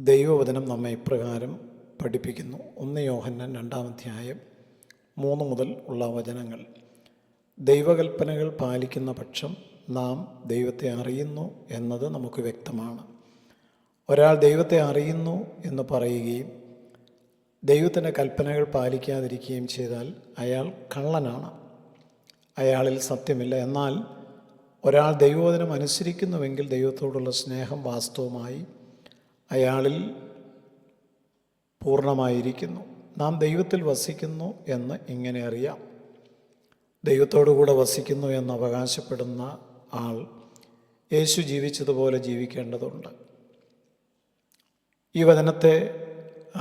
ദൈവവചനം നമ്മെ ഇപ്രകാരം പഠിപ്പിക്കുന്നു. 1 യോഹന്നാൻ 2-ാം അധ്യായം 3 മുതൽ ഉള്ള വചനങ്ങൾ. ദൈവകൽപ്പനകൾ പാലിക്കുന്ന പക്ഷം നാം ദൈവത്തെ അറിയുന്നു എന്നത് നമുക്ക് വ്യക്തമാണ്. ഒരാൾ ദൈവത്തെ അറിയുന്നു എന്ന് പറയുകയും ദൈവത്തിൻ്റെ കൽപ്പനകൾ പാലിക്കാതിരിക്കുകയും ചെയ്താൽ അയാൾ കള്ളനാണ്, അയാളിൽ സത്യമില്ല. എന്നാൽ ഒരാൾ ദൈവവചനം അനുസരിക്കുന്നുവെങ്കിൽ ദൈവത്തോടുള്ള സ്നേഹം വാസ്തവമായി അയാളിൽ പൂർണ്ണമായിരിക്കുന്നു. നാം ദൈവത്തിൽ വസിക്കുന്നു എന്ന് ഇങ്ങനെ അറിയാം. ദൈവത്തോടുകൂടെ വസിക്കുന്നു എന്ന് അവകാശപ്പെടുന്ന ആൾ യേശു ജീവിച്ചതുപോലെ ജീവിക്കേണ്ടതുണ്ട്. ഈ വചനത്തെ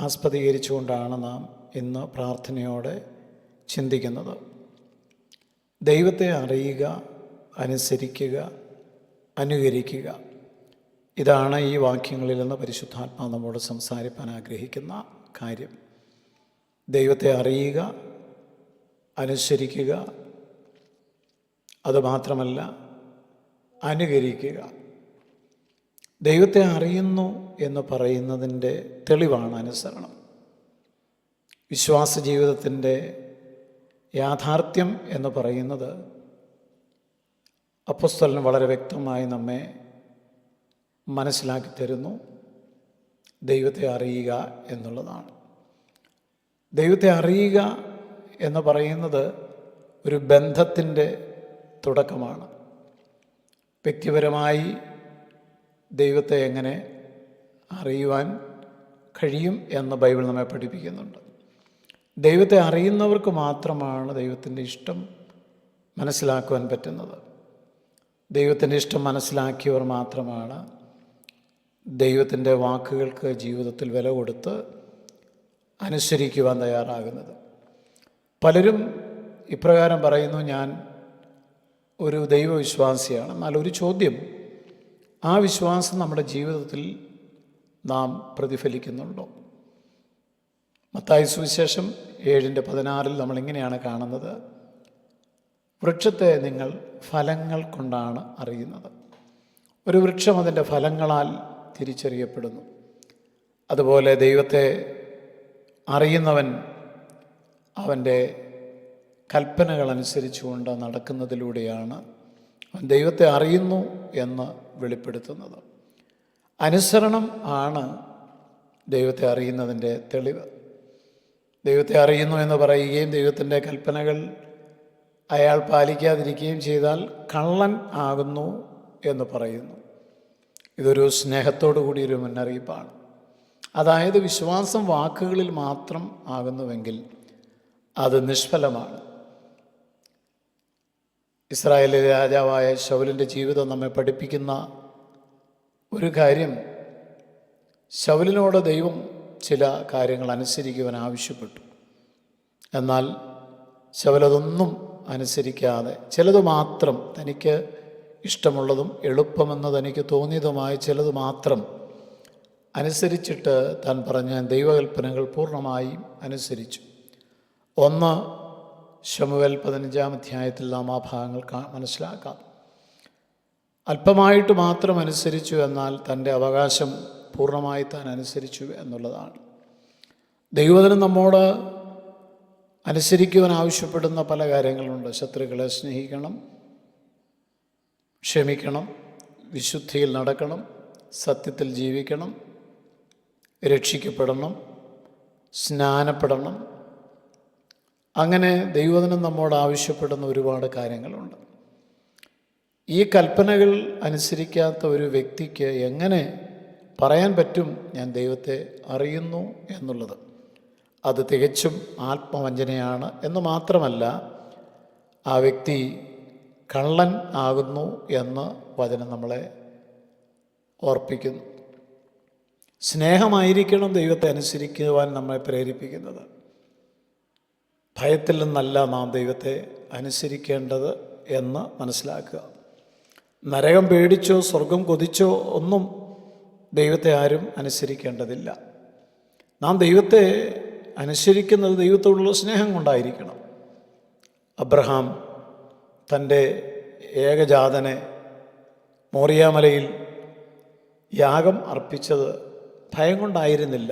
ആസ്പദീകരിച്ചുകൊണ്ടാണ് നാം ഇന്ന് പ്രാർത്ഥനയോടെ ചിന്തിക്കുന്നത്. ദൈവത്തെ അറിയുക, അനുസരിക്കുക, അനുകരിക്കുക. ഇതാണ് ഈ വാക്യങ്ങളിൽ നിന്ന് പരിശുദ്ധാത്മാവ് നമ്മോട് സംസാരിപ്പാൻ ആഗ്രഹിക്കുന്ന കാര്യം. ദൈവത്തെ അറിയുക, അനുസരിക്കുക, അതുമാത്രമല്ല അനുകരിക്കുക. ദൈവത്തെ അറിയുന്നു എന്ന് പറയുന്നതിൻ്റെ തെളിവാണ് അനുസരണം. വിശ്വാസ ജീവിതത്തിൻ്റെ യാഥാർത്ഥ്യം എന്ന് പറയുന്നത് അപ്പോസ്തലൻ വളരെ വ്യക്തമായി നമ്മെ മനസ്സിലാക്കി തരുന്നു. ദൈവത്തെ അറിയുക എന്നുള്ളതാണ്. ദൈവത്തെ അറിയുക എന്ന് പറയുന്നത് ഒരു ബന്ധത്തിൻ്റെ തുടക്കമാണ്. വ്യക്തിപരമായി ദൈവത്തെ എങ്ങനെ അറിയുവാൻ കഴിയും എന്ന് ബൈബിൾ നമ്മെ പഠിപ്പിക്കുന്നുണ്ട്. ദൈവത്തെ അറിയുന്നവർക്ക് മാത്രമാണ് ദൈവത്തിൻ്റെ ഇഷ്ടം മനസ്സിലാക്കുവാൻ പറ്റുന്നത്. ദൈവത്തിൻ്റെ ഇഷ്ടം മനസ്സിലാക്കിയവർ മാത്രമാണ് ദൈവത്തിൻ്റെ വാക്കുകൾക്ക് ജീവിതത്തിൽ വില കൊടുത്ത് അനുസരിക്കുവാൻ തയ്യാറാകുന്നത്. പലരും ഇപ്രകാരം പറയുന്നു, ഞാൻ ഒരു ദൈവവിശ്വാസിയാണ്. എന്നാൽ ഒരു ചോദ്യം, ആ വിശ്വാസം നമ്മുടെ ജീവിതത്തിൽ നാം പ്രതിഫലിക്കുന്നുണ്ടോ? മത്തായി സുവിശേഷം 7:16 നമ്മളിങ്ങനെയാണ് കാണുന്നത്, വൃക്ഷത്തെ നിങ്ങൾ ഫലങ്ങൾ കൊണ്ടാണ് അറിയുന്നത്. ഒരു വൃക്ഷം അതിൻ്റെ ഫലങ്ങളാൽ തിരിച്ചറിയപ്പെടുന്നു. അതുപോലെ ദൈവത്തെ അറിയുന്നവൻ അവൻ്റെ കൽപ്പനകൾ അനുസരിച്ചുകൊണ്ട് നടക്കുന്നതിലൂടെയാണ് അവൻ ദൈവത്തെ അറിയുന്നു എന്ന് വെളിപ്പെടുത്തുന്നത്. അനുസരണം ആണ് ദൈവത്തെ അറിയുന്നതിൻ്റെ തെളിവ്. ദൈവത്തെ അറിയുന്നു എന്ന് പറയുകയും ദൈവത്തിൻ്റെ കൽപ്പനകൾ അയാൾ പാലിക്കാതിരിക്കുകയും ചെയ്താൽ കള്ളൻ ആകുന്നു എന്ന് പറയുന്നു. ഇതൊരു സ്നേഹത്തോടു കൂടിയൊരു മുന്നറിയിപ്പാണ്. അതായത് വിശ്വാസം വാക്കുകളിൽ മാത്രം ആകുന്നുവെങ്കിൽ അത് നിഷ്ഫലമാണ്. ഇസ്രായേലിലെ രാജാവായ ശൗലിൻ്റെ ജീവിതം നമ്മെ പഠിപ്പിക്കുന്ന ഒരു കാര്യം, ശൗലിനോട് ദൈവം ചില കാര്യങ്ങൾ അനുസരിക്കുവാൻ ആവശ്യപ്പെട്ടു. എന്നാൽ ശൗലതൊന്നും അനുസരിക്കാതെ ചിലത് മാത്രം, തനിക്ക് ഇഷ്ടമുള്ളതും എളുപ്പമെന്ന് തനിക്ക് തോന്നിയതുമായ ചിലത് മാത്രം അനുസരിച്ചിട്ട് താൻ പറഞ്ഞ ദൈവകൽപ്പനകൾ പൂർണ്ണമായും അനുസരിച്ചു. 1 ശമൂവേൽ 15-ാം അധ്യായത്തിൽ നാം ആ ഭാഗങ്ങൾ മനസ്സിലാക്കാം. അല്പമായിട്ട് മാത്രം അനുസരിച്ചു, എന്നാൽ തൻ്റെ അവകാശം പൂർണ്ണമായി താൻ അനുസരിച്ചു എന്നുള്ളതാണ്. ദൈവവചനം നമ്മോട് അനുസരിക്കുവാൻ ആവശ്യപ്പെടുന്ന പല കാര്യങ്ങളുണ്ട്. ശത്രുക്കളെ സ്നേഹിക്കണം, ക്ഷമിക്കണം, വിശുദ്ധിയിൽ നടക്കണം, സത്യത്തിൽ ജീവിക്കണം, രക്ഷിക്കപ്പെടണം, സ്നാനപ്പെടണം. അങ്ങനെ ദൈവവചനം നമ്മോട് ആവശ്യപ്പെടുന്ന ഒരുപാട് കാര്യങ്ങളുണ്ട്. ഈ കൽപ്പനകൾ അനുസരിക്കാത്ത ഒരു വ്യക്തിക്ക് എങ്ങനെ പറയാൻ പറ്റും ഞാൻ ദൈവത്തെ അറിയുന്നു എന്നുള്ളത്? അത് തികച്ചും ആത്മവഞ്ചനയാണ്. എന്ന് മാത്രമല്ല, ആ വ്യക്തി കള്ളൻ ആകുന്നു എന്ന് വചനം നമ്മളെ ഓർപ്പിക്കുന്നു. സ്നേഹമായിരിക്കണം ദൈവത്തെ അനുസരിക്കുവാൻ നമ്മെ പ്രേരിപ്പിക്കുന്നത്. ഭയത്തിൽ നിന്നല്ല നാം ദൈവത്തെ അനുസരിക്കേണ്ടത് എന്ന് മനസ്സിലാക്കുക. നരകം പേടിച്ചോ സ്വർഗം കൊതിച്ചോ ഒന്നും ദൈവത്തെ ആരും അനുസരിക്കേണ്ടതില്ല. നാം ദൈവത്തെ അനുസരിക്കുന്നത് ദൈവത്തോടുള്ള സ്നേഹം കൊണ്ടായിരിക്കണം. അബ്രഹാം തൻ്റെ ഏകജാതനെ മോറിയാമലയിൽ യാഗം അർപ്പിച്ചത് ഭയം കൊണ്ടായിരുന്നില്ല,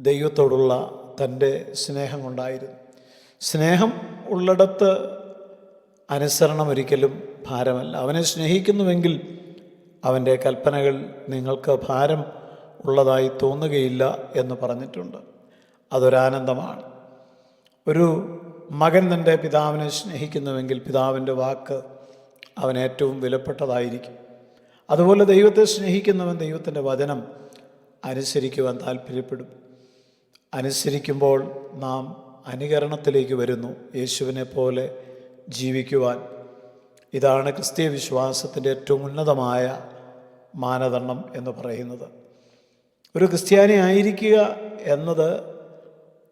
ദൈവത്തോടുള്ള തൻ്റെ സ്നേഹം കൊണ്ടായിരുന്നു. സ്നേഹം ഉള്ളിടത്ത് അനുസരണം ഒരിക്കലും ഭാരമല്ല. അവനെ സ്നേഹിക്കുന്നുവെങ്കിൽ അവൻ്റെ കൽപ്പനകൾ നിങ്ങൾക്ക് ഭാരം ഉള്ളതായി തോന്നുകയില്ല എന്ന് പറഞ്ഞിട്ടുണ്ട്. അതൊരാനന്ദമാണ്. ഒരു മകൻ തൻ്റെ പിതാവിനെ സ്നേഹിക്കുന്നുവെങ്കിൽ പിതാവിൻ്റെ വാക്ക് അവൻ ഏറ്റവും വിലപ്പെട്ടതായിരിക്കും. അതുപോലെ ദൈവത്തെ സ്നേഹിക്കുന്നവൻ ദൈവത്തിൻ്റെ വചനം അനുസരിക്കുവാൻ താല്പര്യപ്പെടും. അനുസരിക്കുമ്പോൾ നാം അനുകരണത്തിലേക്ക് വരുന്നു, യേശുവിനെ പോലെ ജീവിക്കുവാൻ. ഇതാണ് ക്രിസ്തീയ വിശ്വാസത്തിൻ്റെ ഏറ്റവും ഉന്നതമായ മാനദണ്ഡം എന്ന് പറയുന്നത്. ഒരു ക്രിസ്ത്യാനി ആയിരിക്കുക എന്നത്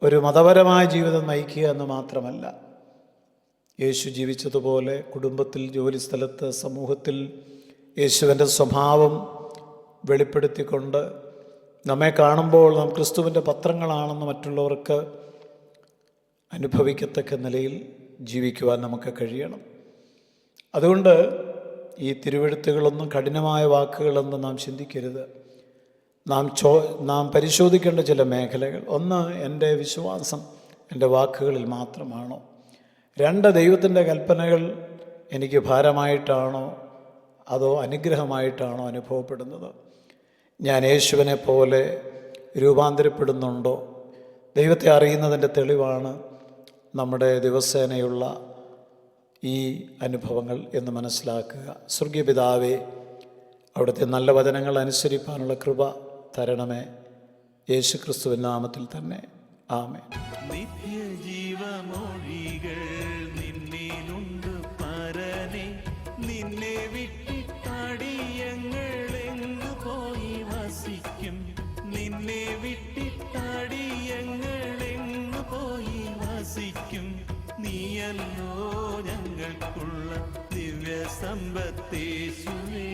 ഒരു മതപരമായ ജീവിതം നയിക്കുക എന്ന് മാത്രമല്ല. യേശു ജീവിച്ചതുപോലെ കുടുംബത്തിൽ, ജോലിസ്ഥലത്ത്, സമൂഹത്തിൽ യേശുവിൻ്റെ സ്വഭാവം വെളിപ്പെടുത്തിക്കൊണ്ട് നമ്മെ കാണുമ്പോൾ നാം ക്രിസ്തുവിൻ്റെ പത്രങ്ങളാണെന്ന് മറ്റുള്ളവർക്ക് അനുഭവിക്കത്തക്ക നിലയിൽ ജീവിക്കുവാൻ നമുക്ക് കഴിയണം. അതുകൊണ്ട് ഈ തിരുവെഴുത്തുകളൊന്നും കഠിനമായ വാക്കുകളെന്ന് നാം ചിന്തിക്കരുത്. നാം പരിശോധിക്കേണ്ട ചില മേഖലകൾ: ഒന്ന്, എൻ്റെ വിശ്വാസം എൻ്റെ വാക്കുകളിൽ മാത്രമാണോ? രണ്ട്, ദൈവത്തിൻ്റെ കൽപ്പനകൾ എനിക്ക് ഭാരമായിട്ടാണോ അതോ അനുഗ്രഹമായിട്ടാണോ അനുഭവപ്പെടുന്നത്? ഞാൻ യേശുവിനെ പോലെ രൂപാന്തരപ്പെടുന്നുണ്ടോ? ദൈവത്തെ അറിയുന്നതിൻ്റെ തെളിവാണ് നമ്മുടെ ദിവസേനയുള്ള ഈ അനുഭവങ്ങൾ എന്ന് മനസ്സിലാക്കുക. സ്വർഗീയ പിതാവേ, അവിടുത്തെ നല്ല വചനങ്ങൾ അനുസരിപ്പാനുള്ള കൃപ തരണമേ. യേശു ക്രിസ്തുവിൻ നാമത്തിൽ തന്നെ, ആമേൻ. നിത്യജീവമൊഴികൾ നിന്നിലുണ്ട് പരനെ, നിന്നെ വിട്ടിട്ടാടിയങ്ങളെങ്ങു പോയി വസിക്കും, നിന്നെ വിട്ടിട്ടാടിയങ്ങളെങ്ങു പോയി വസിക്കും. നീയല്ലോ ഞങ്ങൾക്കുള്ള ദിവ്യ സമ്പത്തേശുവേ.